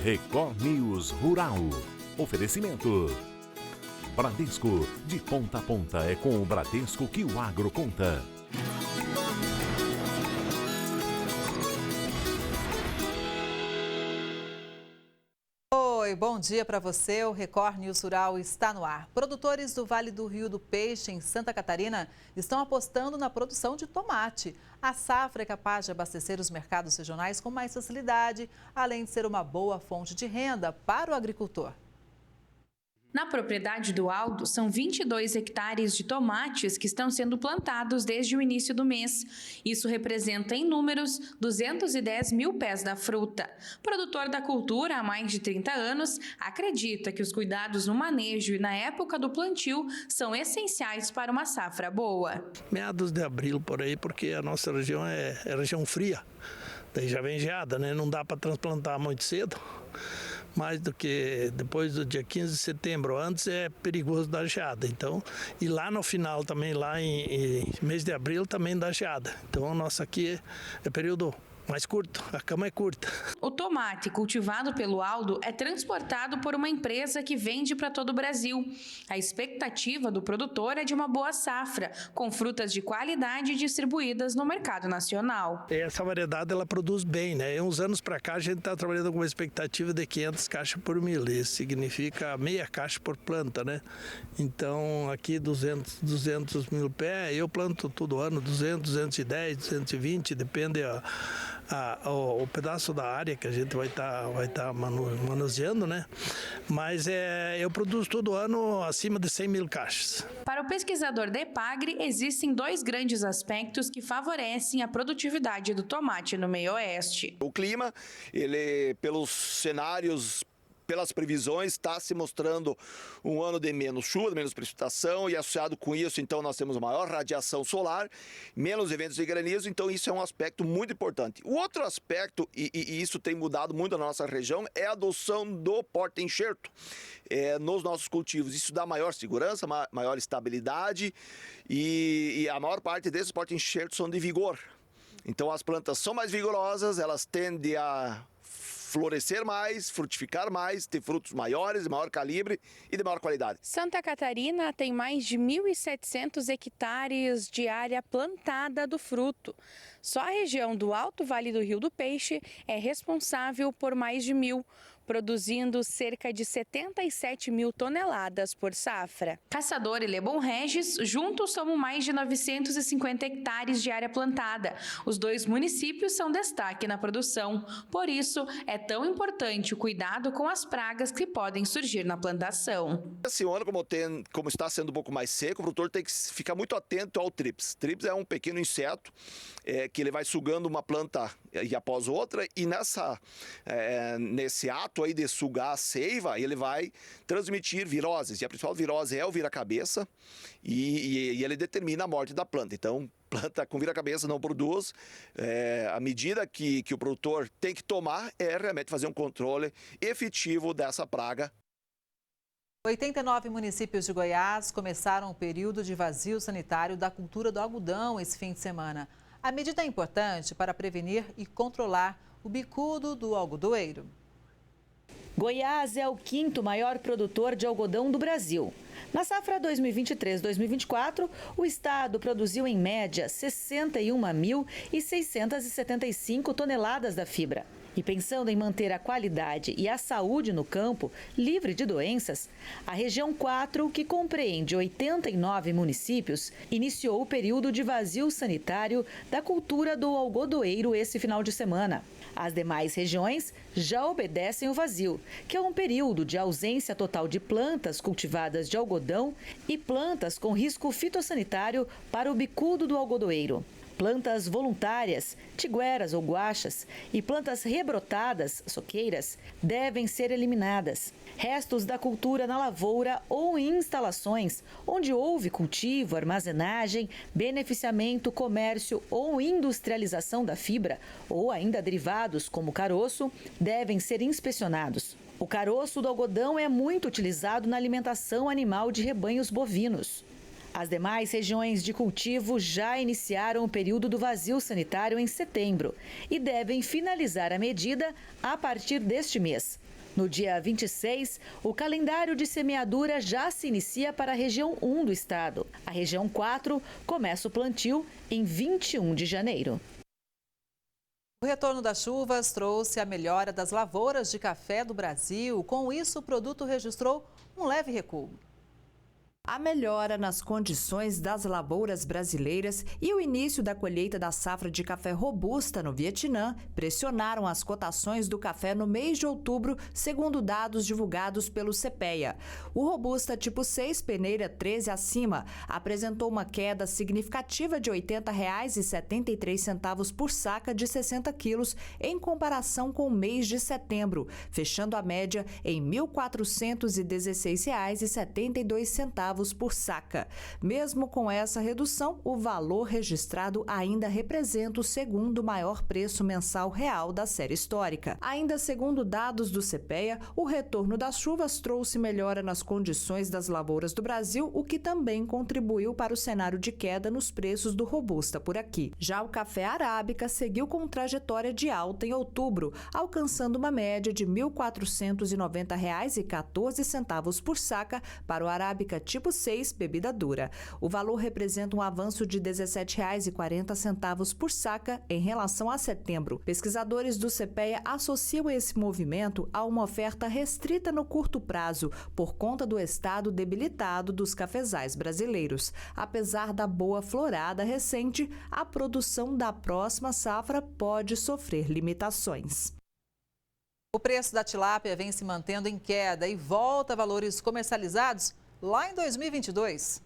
Record News Rural. Oferecimento. Bradesco, de ponta a ponta é com o Bradesco que o agro conta. Oi, bom dia para você. O Record News Rural está no ar. Produtores do Vale do Rio do Peixe, em Santa Catarina, estão apostando na produção de tomate. A safra é capaz de abastecer os mercados regionais com mais facilidade, além de ser uma boa fonte de renda para o agricultor. Na propriedade do Aldo, são 22 hectares de tomates que estão sendo plantados desde o início do mês. Isso representa, em números, 210 mil pés da fruta. Produtor da cultura há mais de 30 anos, acredita que os cuidados no manejo e na época do plantio são essenciais para uma safra boa. Meados de abril, por aí, porque a nossa região é região fria. Daí já vem geada, né? Não dá para transplantar muito cedo. Mais do que depois do dia 15 de setembro, antes é perigoso dar geada. Então, e lá no final também, lá em mês de abril, também dá geada. Então, o nosso aqui é período mais curto, a cama é curta. O tomate cultivado pelo Aldo é transportado por uma empresa que vende para todo o Brasil. A expectativa do produtor é de uma boa safra, com frutas de qualidade distribuídas no mercado nacional. Essa variedade ela produz bem, né? Uns anos para cá a gente está trabalhando com uma expectativa de 500 caixas por mil. Isso significa meia caixa por planta, né? Então aqui 200 mil pés, eu planto todo ano 200, 210, 220, depende o pedaço da área que a gente vai estar manuseando, né? Mas eu produzo todo ano acima de 100 mil caixas. Para o pesquisador da Epagre, existem dois grandes aspectos que favorecem a produtividade do tomate no meio oeste. O clima, ele pelos cenários, pelas previsões, está se mostrando um ano de menos chuva, de menos precipitação, e associado com isso, então, nós temos maior radiação solar, menos eventos de granizo, então isso é um aspecto muito importante. O outro aspecto, e isso tem mudado muito na nossa região, é a adoção do porta-enxerto nos nossos cultivos. Isso dá maior segurança, maior estabilidade, e a maior parte desses porta-enxertos são de vigor. Então as plantas são mais vigorosas, elas tendem a florescer mais, frutificar mais, ter frutos maiores, de maior calibre e de maior qualidade. Santa Catarina tem mais de 1.700 hectares de área plantada do fruto. Só a região do Alto Vale do Rio do Peixe é responsável por mais de 1.000, produzindo cerca de 77 mil toneladas por safra. Caçador e Lebon Regis juntos somam mais de 950 hectares de área plantada. Os dois municípios são destaque na produção. Por isso, é tão importante o cuidado com as pragas que podem surgir na plantação. Esse ano, como está sendo um pouco mais seco, o produtor tem que ficar muito atento ao trips. Trips é um pequeno inseto que ele vai sugando uma planta e após outra, e nesse ato aí de sugar a seiva, ele vai transmitir viroses, e a principal virose é o vira-cabeça, e ele determina a morte da planta. Então, planta com vira-cabeça não produz. A medida que o produtor tem que tomar é realmente fazer um controle efetivo dessa praga. 89 municípios de Goiás começaram o período de vazio sanitário da cultura do algodão esse fim de semana. A medida é importante para prevenir e controlar o bicudo do algodoeiro. Goiás é o quinto maior produtor de algodão do Brasil. Na safra 2023-2024, o estado produziu em média 61.675 toneladas da fibra. E pensando em manter a qualidade e a saúde no campo, livre de doenças, a região 4, que compreende 89 municípios, iniciou o período de vazio sanitário da cultura do algodoeiro esse final de semana. As demais regiões já obedecem o vazio, que é um período de ausência total de plantas cultivadas de algodão e plantas com risco fitossanitário para o bicudo do algodoeiro. Plantas voluntárias, tigueras ou guachas, e plantas rebrotadas, soqueiras, devem ser eliminadas. Restos da cultura na lavoura ou em instalações onde houve cultivo, armazenagem, beneficiamento, comércio ou industrialização da fibra, ou ainda derivados como caroço, devem ser inspecionados. O caroço do algodão é muito utilizado na alimentação animal de rebanhos bovinos. As demais regiões de cultivo já iniciaram o período do vazio sanitário em setembro e devem finalizar a medida a partir deste mês. No dia 26, o calendário de semeadura já se inicia para a região 1 do estado. A região 4 começa o plantio em 21 de janeiro. O retorno das chuvas trouxe a melhora das lavouras de café do Brasil. Com isso, o produto registrou um leve recuo. A melhora nas condições das lavouras brasileiras e o início da colheita da safra de café robusta no Vietnã pressionaram as cotações do café no mês de outubro, segundo dados divulgados pelo CPEA. O robusta tipo 6, peneira 13 acima, apresentou uma queda significativa de R$ 80,73 por saca de 60 quilos em comparação com o mês de setembro, fechando a média em R$ 1.416,72 por saca. Mesmo com essa redução, o valor registrado ainda representa o segundo maior preço mensal real da série histórica. Ainda segundo dados do CPEA, o retorno das chuvas trouxe melhora nas condições das lavouras do Brasil, o que também contribuiu para o cenário de queda nos preços do robusta por aqui. Já o café arábica seguiu com trajetória de alta em outubro, alcançando uma média de R$ 1.490,14 por saca para o arábica tipo 6, bebida dura. O valor representa um avanço de R$ 17,40 por saca em relação a setembro. Pesquisadores do CPEA associam esse movimento a uma oferta restrita no curto prazo, por conta do estado debilitado dos cafezais brasileiros. Apesar da boa florada recente, a produção da próxima safra pode sofrer limitações. O preço da tilápia vem se mantendo em queda e volta a valores comercializados lá em 2022.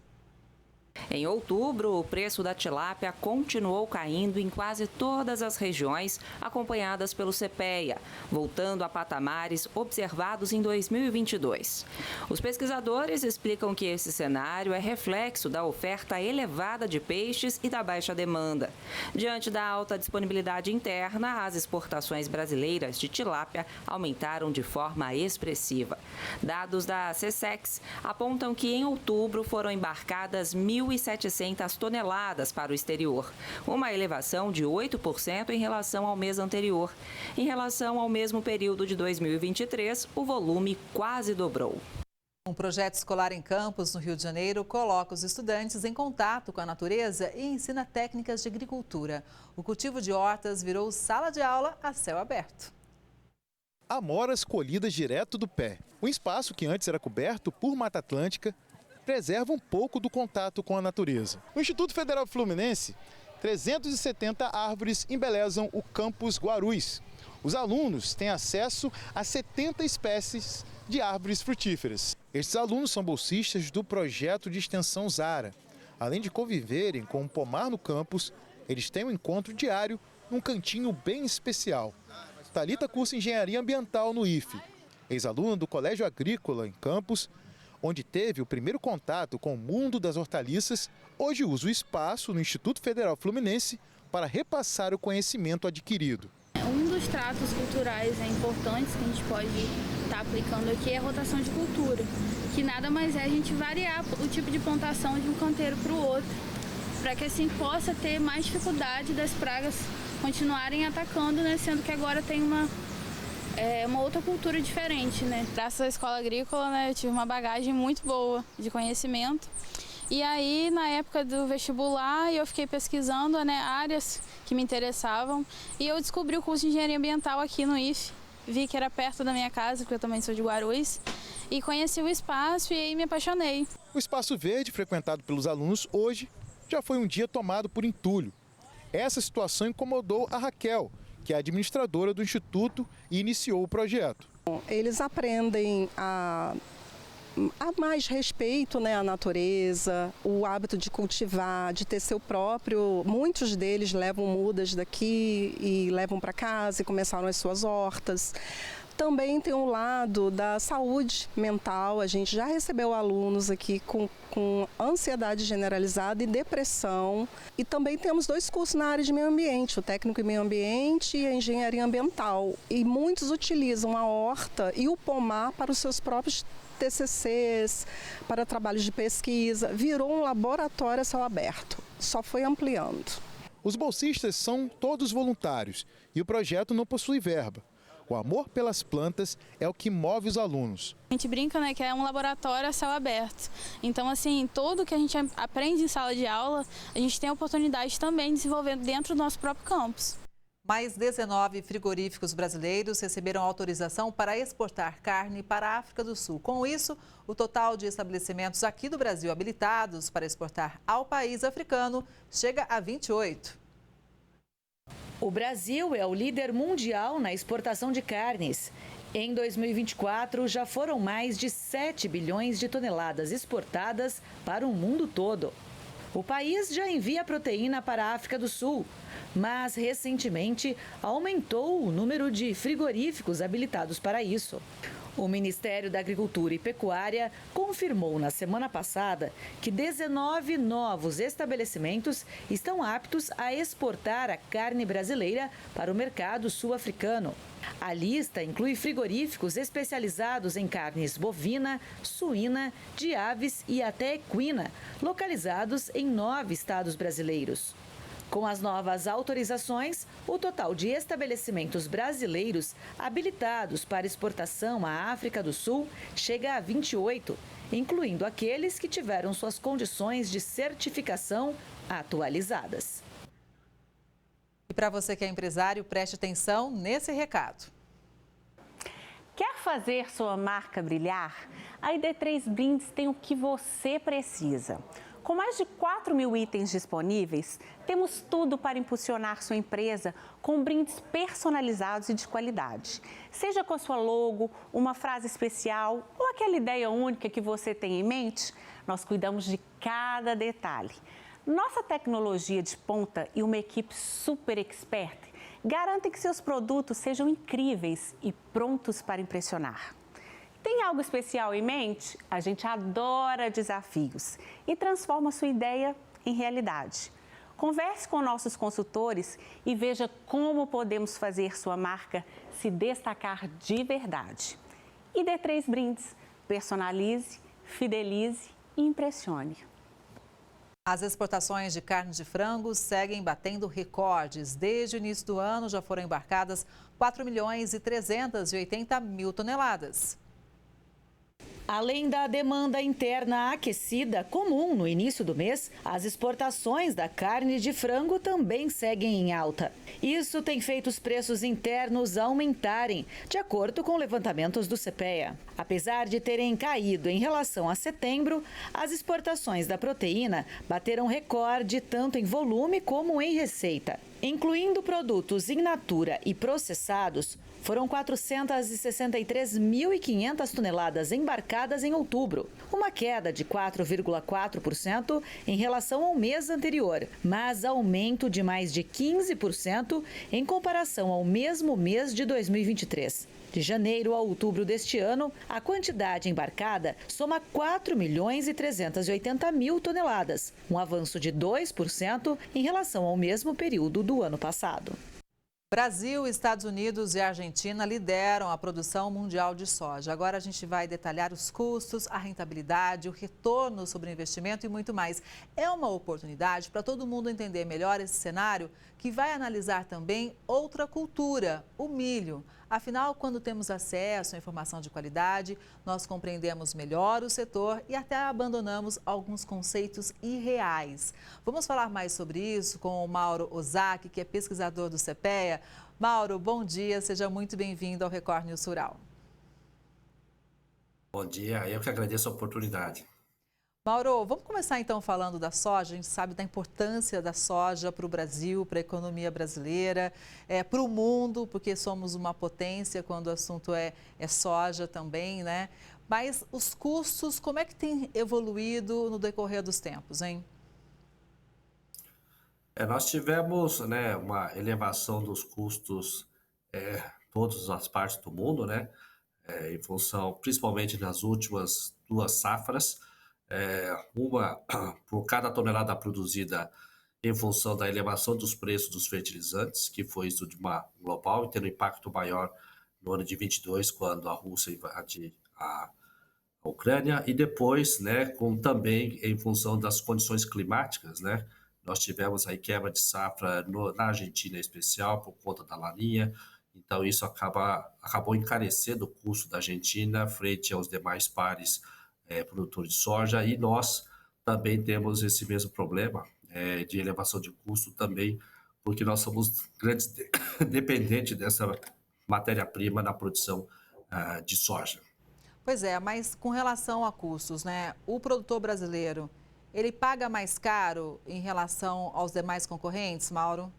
Em outubro, o preço da tilápia continuou caindo em quase todas as regiões, acompanhadas pelo CPEA, voltando a patamares observados em 2022. Os pesquisadores explicam que esse cenário é reflexo da oferta elevada de peixes e da baixa demanda. Diante da alta disponibilidade interna, as exportações brasileiras de tilápia aumentaram de forma expressiva. Dados da SECEX apontam que em outubro foram embarcadas 1.700 toneladas para o exterior, uma elevação de 8% em relação ao mês anterior. Em relação ao mesmo período de 2023, o volume quase dobrou. Um projeto escolar em Campos, no Rio de Janeiro, coloca os estudantes em contato com a natureza e ensina técnicas de agricultura. O cultivo de hortas virou sala de aula a céu aberto. Amoras colhidas direto do pé. Um espaço que antes era coberto por Mata Atlântica preserva um pouco do contato com a natureza. No Instituto Federal Fluminense, 370 árvores embelezam o campus Guarulhos. Os alunos têm acesso a 70 espécies de árvores frutíferas. Estes alunos são bolsistas do projeto de extensão Zara. Além de conviverem com um pomar no campus, eles têm um encontro diário num cantinho bem especial. Thalita cursa Engenharia Ambiental no IFE. Ex-aluna do Colégio Agrícola em Campos, onde teve o primeiro contato com o mundo das hortaliças, hoje usa o espaço no Instituto Federal Fluminense para repassar o conhecimento adquirido. Um dos tratos culturais importantes que a gente pode estar aplicando aqui é a rotação de cultura, que nada mais é a gente variar o tipo de plantação de um canteiro para o outro, para que assim possa ter mais dificuldade das pragas continuarem atacando, né? Sendo que agora tem uma outra cultura diferente, né? Graças à escola agrícola, né, eu tive uma bagagem muito boa de conhecimento. E aí, na época do vestibular, eu fiquei pesquisando, né, áreas que me interessavam e eu descobri o curso de Engenharia Ambiental aqui no IFE. Vi que era perto da minha casa, porque eu também sou de Guarulhos, e conheci o espaço e aí me apaixonei. O espaço verde, frequentado pelos alunos hoje, já foi um dia tomado por entulho. Essa situação incomodou a Raquel, que é administradora do Instituto e iniciou o projeto. Eles aprendem a mais respeito, né, à natureza, o hábito de cultivar, de ter seu próprio. Muitos deles levam mudas daqui e levam para casa e começaram as suas hortas. Também tem um lado da saúde mental. A gente já recebeu alunos aqui com ansiedade generalizada e depressão. E também temos 2 cursos na área de meio ambiente, o técnico em meio ambiente e a engenharia ambiental. E muitos utilizam a horta e o pomar para os seus próprios TCCs, para trabalhos de pesquisa. Virou um laboratório a céu aberto. Só foi ampliando. Os bolsistas são todos voluntários e o projeto não possui verba. O amor pelas plantas é o que move os alunos. A gente brinca, né, que é um laboratório a céu aberto. Então, assim, tudo que a gente aprende em sala de aula, a gente tem a oportunidade também de desenvolver dentro do nosso próprio campus. Mais 19 frigoríficos brasileiros receberam autorização para exportar carne para a África do Sul. Com isso, o total de estabelecimentos aqui do Brasil habilitados para exportar ao país africano chega a 28. O Brasil é o líder mundial na exportação de carnes. Em 2024, já foram mais de 7 bilhões de toneladas exportadas para o mundo todo. O país já envia proteína para a África do Sul, mas recentemente aumentou o número de frigoríficos habilitados para isso. O Ministério da Agricultura e Pecuária confirmou na semana passada que 19 novos estabelecimentos estão aptos a exportar a carne brasileira para o mercado sul-africano. A lista inclui frigoríficos especializados em carnes bovina, suína, de aves e até equina, localizados em 9 estados brasileiros. Com as novas autorizações, o total de estabelecimentos brasileiros habilitados para exportação à África do Sul chega a 28, incluindo aqueles que tiveram suas condições de certificação atualizadas. E para você que é empresário, preste atenção nesse recado. Quer fazer sua marca brilhar? A ID3 Brindes tem o que você precisa. Com mais de 4 mil itens disponíveis, temos tudo para impulsionar sua empresa com brindes personalizados e de qualidade. Seja com a sua logo, uma frase especial ou aquela ideia única que você tem em mente, nós cuidamos de cada detalhe. Nossa tecnologia de ponta e uma equipe super expert garantem que seus produtos sejam incríveis e prontos para impressionar. Tem algo especial em mente? A gente adora desafios e transforma sua ideia em realidade. Converse com nossos consultores e veja como podemos fazer sua marca se destacar de verdade. ID3 Brindes. Personalize, fidelize e impressione. As exportações de carne de frango seguem batendo recordes. Desde o início do ano já foram embarcadas 4.380.000 toneladas. Além da demanda interna aquecida comum no início do mês, as exportações da carne de frango também seguem em alta. Isso tem feito os preços internos aumentarem, de acordo com levantamentos do CPEA. Apesar de terem caído em relação a setembro, as exportações da proteína bateram recorde tanto em volume como em receita. Incluindo produtos in natura e processados, foram 463.500 toneladas embarcadas em outubro, uma queda de 4,4% em relação ao mês anterior, mas aumento de mais de 15% em comparação ao mesmo mês de 2023. De janeiro a outubro deste ano, a quantidade embarcada soma 4.380.000 toneladas, um avanço de 2% em relação ao mesmo período do ano passado. Brasil, Estados Unidos e Argentina lideram a produção mundial de soja. Agora a gente vai detalhar os custos, a rentabilidade, o retorno sobre o investimento e muito mais. É uma oportunidade para todo mundo entender melhor esse cenário, que vai analisar também outra cultura, o milho. Afinal, quando temos acesso à informação de qualidade, nós compreendemos melhor o setor e até abandonamos alguns conceitos irreais. Vamos falar mais sobre isso com o Mauro Ozaki, que é pesquisador do CPEA. Mauro, bom dia, seja muito bem-vindo ao Record News Rural. Bom dia, eu que agradeço a oportunidade. Mauro, vamos começar então falando da soja. A gente sabe da importância da soja para o Brasil, para a economia brasileira, para o mundo, porque somos uma potência quando o assunto é soja também, né? Mas os custos, como é que tem evoluído no decorrer dos tempos, hein? Nós tivemos, né, uma elevação dos custos todas as partes do mundo, né? Em função, principalmente nas últimas 2 safras, uma por cada tonelada produzida em função da elevação dos preços dos fertilizantes, que foi isso de uma global e tendo impacto maior no ano de 22, quando a Rússia invade a Ucrânia, e depois, né, também em função das condições climáticas, né? Nós tivemos aí quebra de safra na Argentina em especial, por conta da Laninha, então isso acabou encarecendo o custo da Argentina frente aos demais pares produtores de soja, e nós também temos esse mesmo problema de elevação de custo também, porque nós somos grandes dependentes dessa matéria-prima na produção de soja. Pois é, mas com relação a custos, né? O produtor brasileiro, ele paga mais caro em relação aos demais concorrentes, Mauro?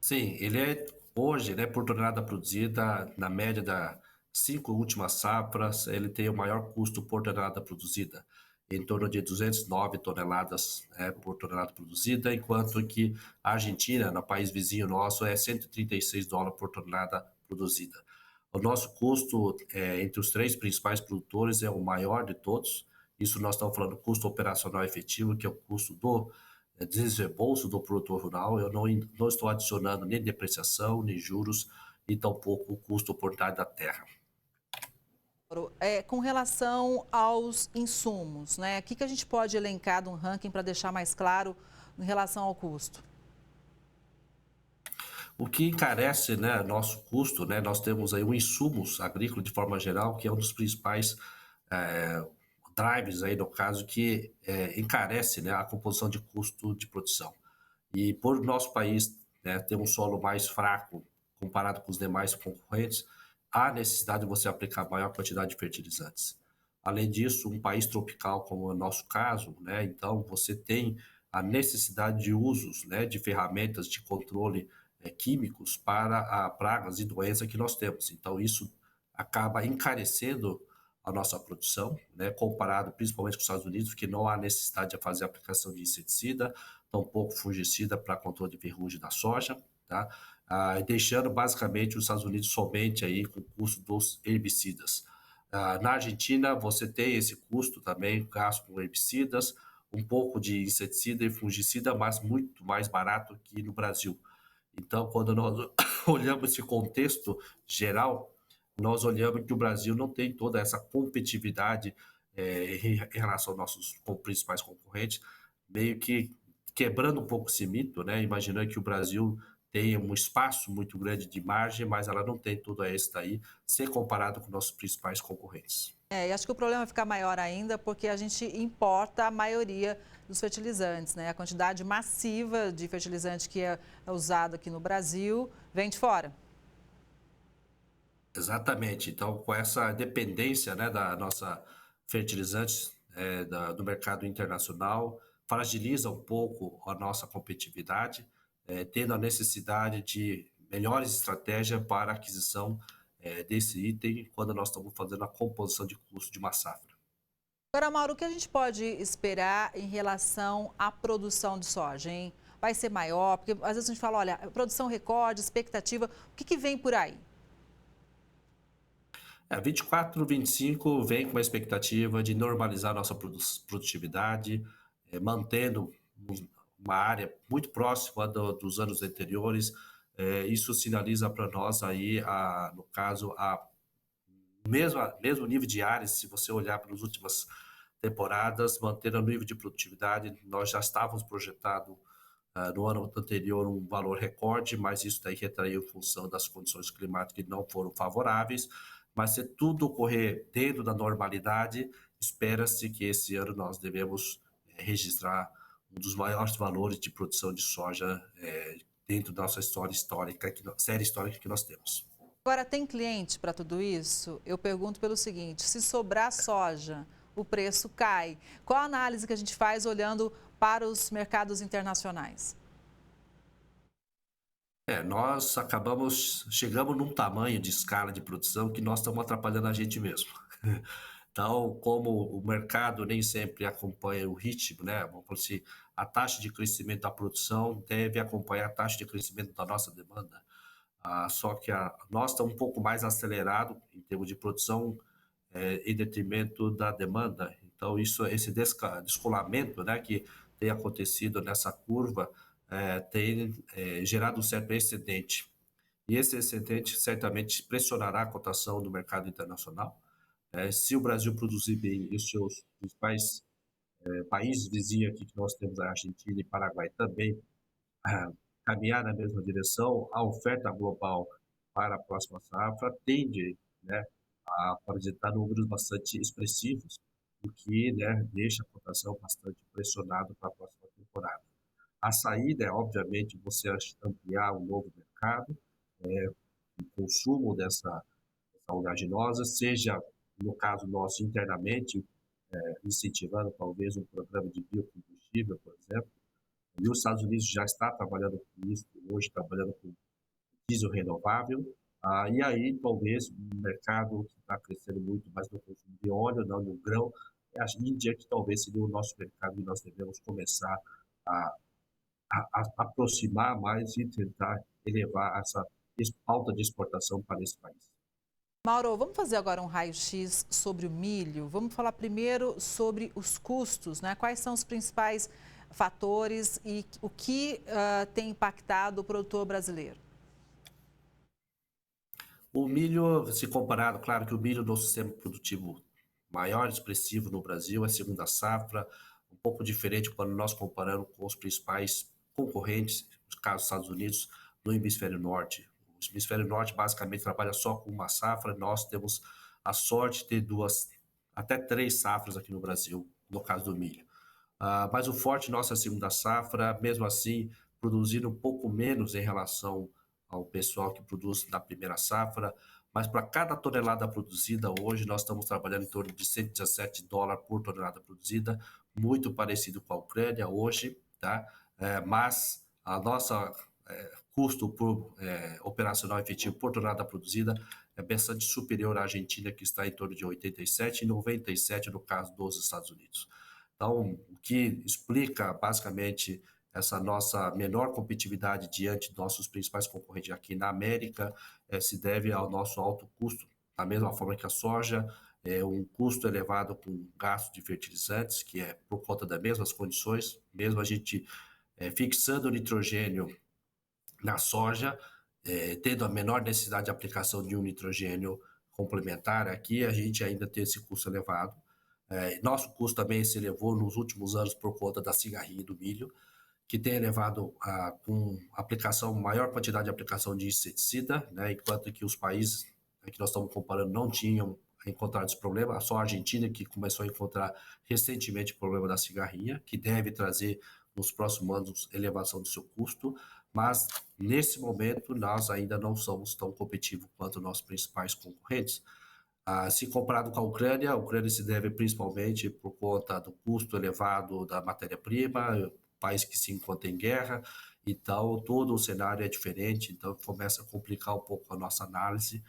Sim, ele hoje, né, por tonelada produzida, na média das 5 últimas safras, ele tem o maior custo por tonelada produzida, em torno de 209 toneladas por tonelada produzida, enquanto que a Argentina, no país vizinho nosso, é $136 por tonelada produzida. O nosso custo entre os 3 principais produtores é o maior de todos. Isso nós estamos falando do custo operacional efetivo, que é o custo do desembolso do produtor rural. Eu não estou adicionando nem depreciação, nem juros, e tampouco o custo por unidade da terra. Com relação aos insumos, né? O que a gente pode elencar de um ranking para deixar mais claro em relação ao custo? O que encarece, né, nosso custo, né, nós temos aí o insumos agrícolas de forma geral, que é um dos principais drivers aí no caso, que encarece, né, a composição de custo de produção. E por nosso país, né, ter um solo mais fraco comparado com os demais concorrentes, há necessidade de você aplicar maior quantidade de fertilizantes. Além disso, um país tropical como é o nosso caso, né, então você tem a necessidade de usos, né, de ferramentas de controle químicos para pragas e doenças que nós temos. Então, isso acaba encarecendo a nossa produção, né, comparado principalmente com os Estados Unidos, que não há necessidade de fazer aplicação de inseticida, tampouco fungicida para controle de ferrugem da soja, tá? Deixando basicamente os Estados Unidos somente aí com o custo dos herbicidas. Na Argentina, você tem esse custo também, gasto com herbicidas, um pouco de inseticida e fungicida, mas muito mais barato que no Brasil. Então, quando nós olhamos esse contexto geral, nós olhamos que o Brasil não tem toda essa competitividade em relação aos nossos principais concorrentes, meio que quebrando um pouco esse mito, né? Imaginando que o Brasil tem um espaço muito grande de margem, mas ela não tem tudo isso daí, ser comparado com nossos principais concorrentes. E acho que o problema vai ficar maior ainda porque a gente importa a maioria dos fertilizantes, né? A quantidade massiva de fertilizante que é usado aqui no Brasil vem de fora. Exatamente. Então, com essa dependência, né, da nossa fertilizantes do mercado internacional, fragiliza um pouco a nossa competitividade, tendo a necessidade de melhores estratégias para a aquisição desse item quando nós estamos fazendo a composição de custo de uma safra. Agora, Mauro, o que a gente pode esperar em relação à produção de soja, hein? Vai ser maior? Porque às vezes a gente fala, olha, produção recorde, expectativa, o que vem por aí? 24, 25 vem com uma expectativa de normalizar a nossa produtividade, mantendo uma área muito próxima dos anos anteriores. Isso sinaliza para nós aí, no caso, mesmo nível de áreas, se você olhar para as últimas temporadas, mantendo o nível de produtividade. Nós já estávamos projetados no ano anterior um valor recorde, mas isso daí retraiu em função das condições climáticas que não foram favoráveis. Mas se tudo ocorrer dentro da normalidade, espera-se que esse ano nós devemos registrar um dos maiores valores de produção de soja dentro da nossa série histórica que nós temos. Agora, tem cliente para tudo isso? Eu pergunto pelo seguinte, se sobrar soja, o preço cai. Qual a análise que a gente faz olhando para os mercados internacionais? Nós chegamos num tamanho de escala de produção que nós estamos atrapalhando a gente mesmo. Então, como o mercado nem sempre acompanha o ritmo, né? Vamos falar assim, a taxa de crescimento da produção deve acompanhar a taxa de crescimento da nossa demanda. Só que nós estamos um pouco mais acelerado em termos de produção em detrimento da demanda. Então, esse descolamento, né, que tem acontecido nessa curva tem gerado um certo excedente. E esse excedente certamente pressionará a cotação do mercado internacional. Se o Brasil produzir bem e os seus principais países vizinhos aqui, que nós temos a Argentina e Paraguai também, caminhar na mesma direção, a oferta global para a próxima safra tende, né, a apresentar números bastante expressivos, o que, né, deixa a cotação bastante pressionada para a próxima temporada. A saída é, obviamente, você ampliar um novo mercado, o consumo dessa oleaginosa, seja, no caso nosso, internamente, incentivando talvez um programa de biocombustível, por exemplo. E os Estados Unidos já está trabalhando com isso, hoje trabalhando com diesel renovável, e aí talvez um mercado que está crescendo muito mais no consumo de óleo, não no grão, a Índia, que talvez seria o nosso mercado e nós devemos começar a aproximar mais e tentar elevar essa pauta de exportação para esse país. Mauro, vamos fazer agora um raio-x sobre o milho. Vamos falar primeiro sobre os custos, né? Quais são os principais fatores e o que tem impactado o produtor brasileiro? O milho, se comparado, claro que o milho no sistema produtivo maior expressivo no Brasil é a segunda safra, um pouco diferente quando nós comparamos com os principais concorrentes, no caso dos Estados Unidos, no hemisfério norte. O hemisfério norte basicamente trabalha só com uma safra, nós temos a sorte de ter 2 até 3 safras aqui no Brasil, no caso do milho. Mas o forte nosso é a segunda safra, mesmo assim, produzindo um pouco menos em relação ao pessoal que produz na primeira safra, mas para cada tonelada produzida hoje, nós estamos trabalhando em torno de $117 por tonelada produzida, muito parecido com a Ucrânia hoje, tá? Mas a nossa custo por operacional efetivo por tonelada produzida é bastante superior à Argentina, que está em torno de 87 e 97 no caso dos Estados Unidos. Então, o que explica basicamente essa nossa menor competitividade diante dos nossos principais concorrentes aqui na América se deve ao nosso alto custo, da mesma forma que a soja, um custo elevado com gasto de fertilizantes, que é por conta das mesmas condições, mesmo a gente fixando o nitrogênio na soja, tendo a menor necessidade de aplicação de um nitrogênio complementar, aqui a gente ainda tem esse custo elevado. Nosso custo também se elevou nos últimos anos por conta da cigarrinha e do milho, que tem elevado com maior quantidade de aplicação de inseticida, né, enquanto que os países que nós estamos comparando não tinham encontrado esse problema, só a Argentina que começou a encontrar recentemente o problema da cigarrinha, que deve trazer nos próximos anos elevação do seu custo, mas nesse momento nós ainda não somos tão competitivos quanto nossos principais concorrentes. Se comparado com a Ucrânia se deve principalmente por conta do custo elevado da matéria-prima, país que se encontra em guerra, então todo o cenário é diferente, então começa a complicar um pouco a nossa análise,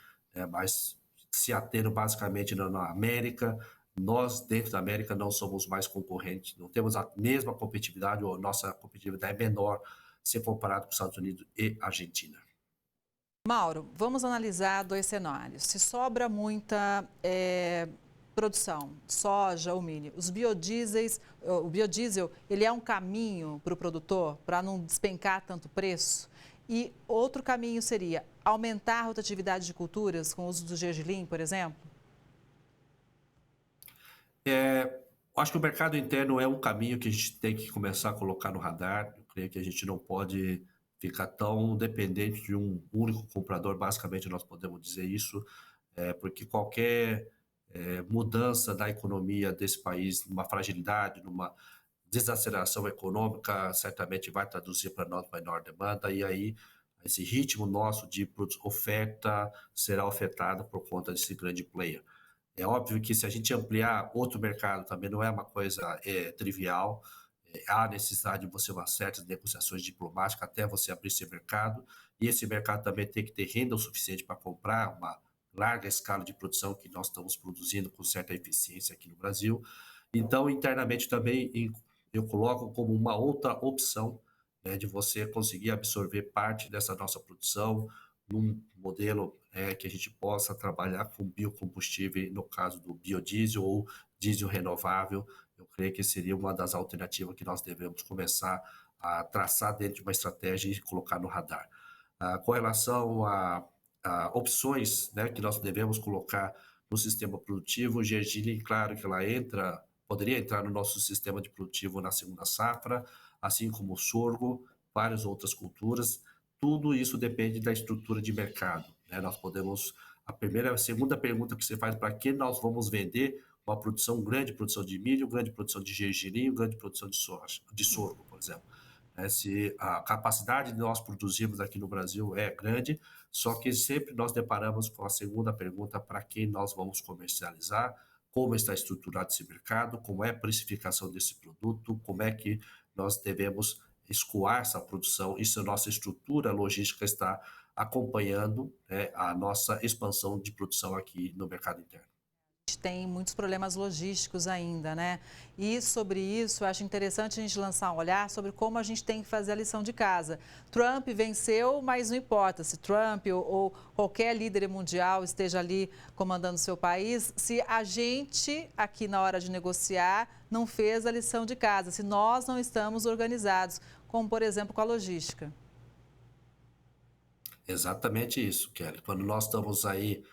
mas se atendo basicamente na América, nós dentro da América não somos mais concorrentes, não temos a mesma competitividade, ou nossa competitividade é menor se comparado com os Estados Unidos e Argentina. Mauro, vamos analisar 2 cenários. Se sobra muita produção, soja ou milho, o biodiesel, ele é um caminho para o produtor para não despencar tanto preço? E outro caminho seria aumentar a rotatividade de culturas com o uso do gergelim, por exemplo? Acho que o mercado interno é um caminho que a gente tem que começar a colocar no radar. Eu creio que a gente não pode ficar tão dependente de um único comprador, basicamente nós podemos dizer isso, porque qualquer mudança da economia desse país, numa fragilidade, numa desaceleração econômica, certamente vai traduzir para nós menor demanda, e aí esse ritmo nosso de oferta será afetado por conta desse grande player. É óbvio que se a gente ampliar outro mercado também não é uma coisa trivial, há necessidade de você fazer certas negociações diplomáticas até você abrir esse mercado, e esse mercado também tem que ter renda o suficiente para comprar uma larga escala de produção que nós estamos produzindo com certa eficiência aqui no Brasil. Então, internamente também eu coloco como uma outra opção, né, de você conseguir absorver parte dessa nossa produção num modelo que a gente possa trabalhar com biocombustível, no caso do biodiesel ou diesel renovável. Eu creio que seria uma das alternativas que nós devemos começar a traçar dentro de uma estratégia e colocar no radar. Com relação a opções, né, que nós devemos colocar no sistema produtivo, o gergelim, claro que ela poderia entrar no nosso sistema de produtivo na segunda safra, assim como o sorgo, várias outras culturas. Tudo isso depende da estrutura de mercado, né? Nós podemos, a segunda pergunta que você faz, para que nós vamos vender uma grande produção de milho, grande produção de gergelim, grande produção de soja, de sorgo, por exemplo. Se a capacidade de nós produzirmos aqui no Brasil é grande, só que sempre nós deparamos com a segunda pergunta, para quem nós vamos comercializar, como está estruturado esse mercado, como é a precificação desse produto, como é que nós devemos escoar essa produção, e se a nossa estrutura logística está acompanhando, né, a nossa expansão de produção aqui no mercado interno. A gente tem muitos problemas logísticos ainda, né? E sobre isso, eu acho interessante a gente lançar um olhar sobre como a gente tem que fazer a lição de casa. Trump venceu, mas não importa se Trump ou qualquer líder mundial esteja ali comandando o seu país, se a gente, aqui na hora de negociar, não fez a lição de casa, se nós não estamos organizados, como, por exemplo, com a logística. Exatamente isso, Kelly. Quando nós estamos aí,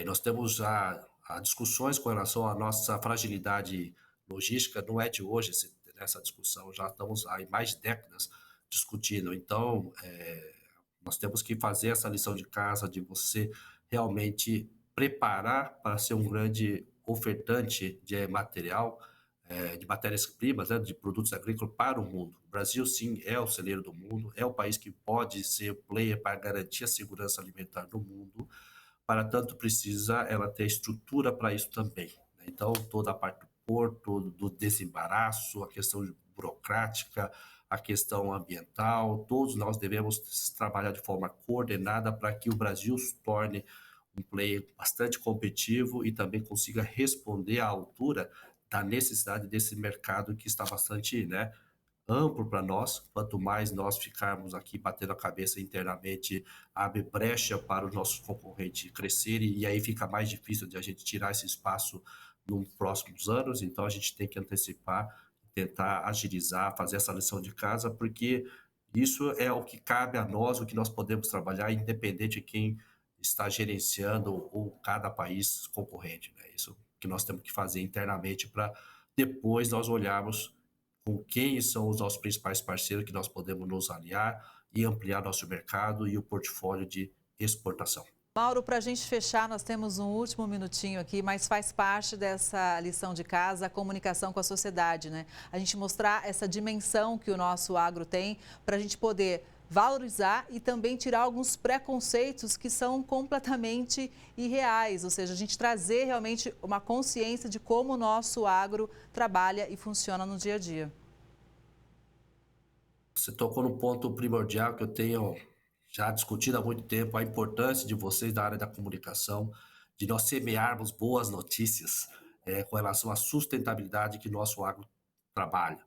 nós temos já discussões com relação à nossa fragilidade logística, não é de hoje essa discussão, já estamos há mais de décadas discutindo. Então, nós temos que fazer essa lição de casa de você realmente preparar para ser um grande ofertante de material, de matérias-primas, né, de produtos agrícolas para o mundo. O Brasil, sim, é o celeiro do mundo, é o país que pode ser o player para garantir a segurança alimentar no mundo. Para tanto, precisa ela ter estrutura para isso também, né? Então, toda a parte do porto, do desembaraço, a questão burocrática, a questão ambiental, todos nós devemos trabalhar de forma coordenada para que o Brasil se torne um player bastante competitivo e também consiga responder à altura da necessidade desse mercado que está bastante, né, amplo para nós. Quanto mais nós ficarmos aqui batendo a cabeça internamente, abre brecha para os nossos concorrentes crescerem, e aí fica mais difícil de a gente tirar esse espaço nos próximos anos. Então a gente tem que antecipar, tentar agilizar, fazer essa lição de casa, porque isso é o que cabe a nós, o que nós podemos trabalhar, independente de quem está gerenciando ou cada país concorrente, né? Isso que nós temos que fazer internamente para depois nós olharmos com quem são os nossos principais parceiros que nós podemos nos aliar e ampliar nosso mercado e o portfólio de exportação. Mauro, para a gente fechar, nós temos um último minutinho aqui, mas faz parte dessa lição de casa a comunicação com a sociedade, né? A gente mostrar essa dimensão que o nosso agro tem para a gente poder valorizar e também tirar alguns preconceitos que são completamente irreais, ou seja, a gente trazer realmente uma consciência de como o nosso agro trabalha e funciona no dia a dia. Você tocou no ponto primordial que eu tenho já discutido há muito tempo, a importância de vocês da área da comunicação, de nós semearmos boas notícias com relação à sustentabilidade que nosso agro trabalha.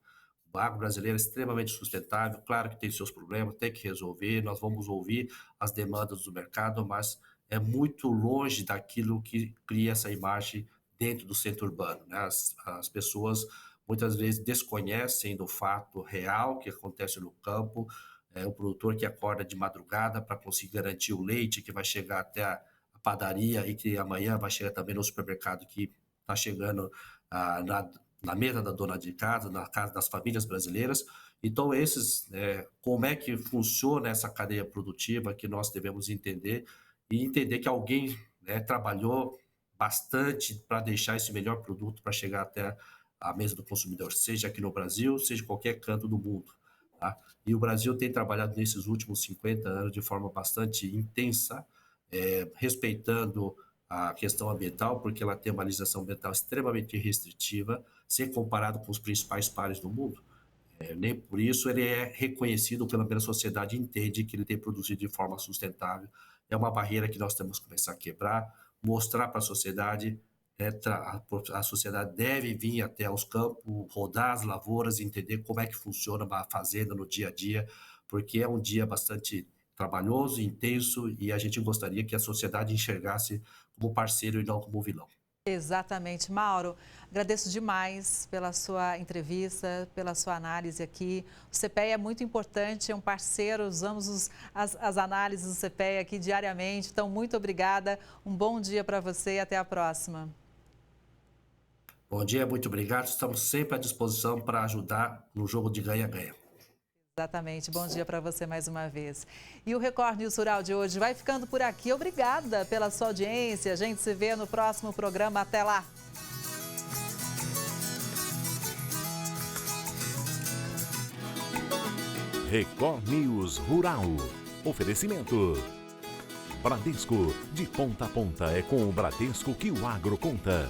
O agro brasileiro é extremamente sustentável, claro que tem seus problemas, tem que resolver, nós vamos ouvir as demandas do mercado, mas é muito longe daquilo que cria essa imagem dentro do centro urbano, né? As pessoas muitas vezes desconhecem do fato real que acontece no campo, o produtor que acorda de madrugada para conseguir garantir o leite que vai chegar até a padaria e que amanhã vai chegar também no supermercado que está chegando na mesa da dona de casa, na casa das famílias brasileiras. Então, como é que funciona essa cadeia produtiva que nós devemos entender e entender que alguém, né, trabalhou bastante para deixar esse melhor produto para chegar até a mesa do consumidor, seja aqui no Brasil, seja em qualquer canto do mundo, tá? E o Brasil tem trabalhado nesses últimos 50 anos de forma bastante intensa, respeitando a questão ambiental, porque ela tem uma legislação ambiental extremamente restritiva, se comparado com os principais pares do mundo. Nem por isso ele é reconhecido, pela sociedade entende que ele tem produzido de forma sustentável. É uma barreira que nós temos que começar a quebrar, mostrar para a sociedade, a sociedade deve vir até os campos, rodar as lavouras, entender como é que funciona uma fazenda no dia a dia, porque é um dia bastante trabalhoso, intenso, e a gente gostaria que a sociedade enxergasse como parceiro e não como vilão. Exatamente. Mauro, agradeço demais pela sua entrevista, pela sua análise aqui. O CPEA é muito importante, é um parceiro, usamos as análises do CPEA aqui diariamente. Então, muito obrigada, um bom dia para você e até a próxima. Bom dia, muito obrigado. Estamos sempre à disposição para ajudar no jogo de ganha-ganha. Exatamente. Bom dia para você mais uma vez. E o Record News Rural de hoje vai ficando por aqui. Obrigada pela sua audiência. A gente se vê no próximo programa. Até lá. Record News Rural. Oferecimento. Bradesco. De ponta a ponta é com o Bradesco que o agro conta.